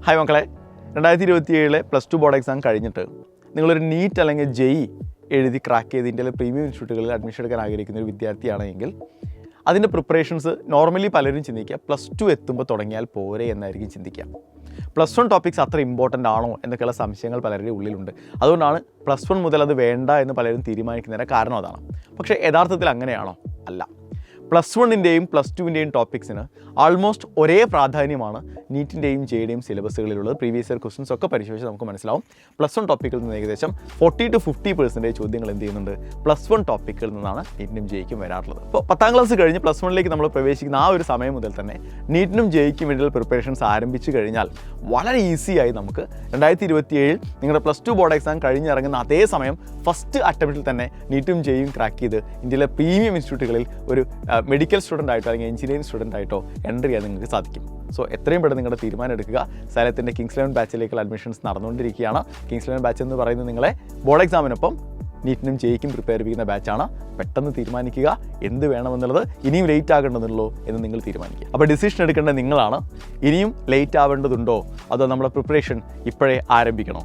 Hi മക്കളെ, 2027 +2 board exam കഴിഞ്ഞിട്ട് നിങ്ങളൊരു നീറ്റ് അല്ലെങ്കിൽ ജെഇ എഴുതി ക്രാക്ക് ചെയ്ത് ഇന്ത്യയിലെ പ്രീമിയം ഇൻസ്റ്റിറ്റ്യൂട്ടുകളിൽ അഡ്മിഷൻ എടുക്കാൻ ആഗ്രഹിക്കുന്ന ഒരു വിദ്യാർത്ഥിയാണെങ്കിൽ അതിൻ്റെ പ്രിപ്പറേഷൻസ് നോർമലി പലരും ചിന്തിക്കുക +2 എത്തുമ്പോൾ തുടങ്ങിയാൽ പോരെ എന്നായിരിക്കും ചിന്തിക്കുക. +1 ടോപ്പിക്സ് അത്ര ഇമ്പോർട്ടൻ്റ് ആണോ എന്നൊക്കെയുള്ള സംശയങ്ങൾ പലരുടെയും ഉള്ളിലുണ്ട്. അതുകൊണ്ടാണ് +1 മുതൽ അത് വേണ്ട എന്ന് പലരും തീരുമാനിക്കുന്നതിൻ്റെ കാരണം അതാണ്. പക്ഷേ യഥാർത്ഥത്തിൽ അങ്ങനെയാണോ? അല്ല. +1ൻ്റെയും +2ൻ്റെയും ടോപ്പിക്സിന് ആൾമോസ്റ്റ് ഒരേ പ്രാധാന്യമാണ് നീറ്റിൻ്റെയും ജെയുടെയും സിലബസുകളിലുള്ളത്. പ്രീവിയസ് ഇയർ ക്വസ്റ്റൻസ് ഒക്കെ പരിശോധിച്ച് നമുക്ക് മനസ്സിലാവും. +1 ടോപ്പിക്കിൽ നിന്ന് ഏകദേശം 40 to 50% ചോദ്യങ്ങൾ എന്ത് ചെയ്യുന്നുണ്ട്? +1 ടോപ്പിക്കിൽ നിന്നാണ് നീറ്റിനും ജെയ്ക്കും വരാറുള്ളത്. അപ്പോൾ 10ാം ക്ലാസ് കഴിഞ്ഞ് +1ലേക്ക് നമ്മൾ പ്രവേശിക്കുന്ന ആ ഒരു സമയം മുതൽ തന്നെ നീറ്റിനും ജെയ്ക്കും വേണ്ടിയുള്ള പ്രിപ്പറേഷൻസ് ആരംഭിച്ചു കഴിഞ്ഞാൽ വളരെ ഈസിയായി നമുക്ക് 2027 നിങ്ങളുടെ +2 ബോർഡ് എക്സാം കഴിഞ്ഞിറങ്ങുന്ന അതേ സമയം ഫസ്റ്റ് അറ്റംപ്റ്റിൽ തന്നെ നീറ്റും ജെയും ക്രാക്ക് ചെയ്ത് ഇന്ത്യയിലെ പ്രീമിയം ഇൻസ്റ്റിറ്റ്യൂട്ടുകളിൽ ഒരു മെഡിക്കൽ സ്റ്റുഡൻ്റ് ആയിട്ടോ അല്ലെങ്കിൽ എഞ്ചിനീയറിംഗ് സ്റ്റുഡൻ്റ് ആയിട്ടോ എൻട്രി ചെയ്യാൻ നിങ്ങൾക്ക് സാധിക്കും. സോ എത്രയും പെട്ടെന്ന് നിങ്ങളുടെ തീരുമാനം എടുക്കുക. സൈലത്തിൻ്റെ കിങ്സ് 11 ബാച്ചിലേക്കുള്ള അഡ്മിഷൻസ് നടന്നുകൊണ്ടിരിക്കുകയാണ്. കിങ്സ് 11 ബാച്ച് എന്ന് പറയുന്നത് നിങ്ങളെ ബോർഡ് എക്സാമിനൊപ്പം നീറ്റിനും ജെയ്ക്കും പ്രിപ്പയർ ചെയ്യുന്ന ബാച്ചാണ്. പെട്ടെന്ന് തീരുമാനിക്കുക എന്ത് വേണമെന്നുള്ളത്. ഇനിയും ലേറ്റ് ആകേണ്ടതുള്ളൂ എന്ന് നിങ്ങൾ തീരുമാനിക്കുക. അപ്പോൾ ഡിസിഷൻ എടുക്കേണ്ടത് നിങ്ങളാണ്. ഇനിയും ലേറ്റ് ആവേണ്ടതുണ്ടോ അതോ നമ്മുടെ പ്രിപ്പറേഷൻ ഇപ്പോഴേ ആരംഭിക്കണോ?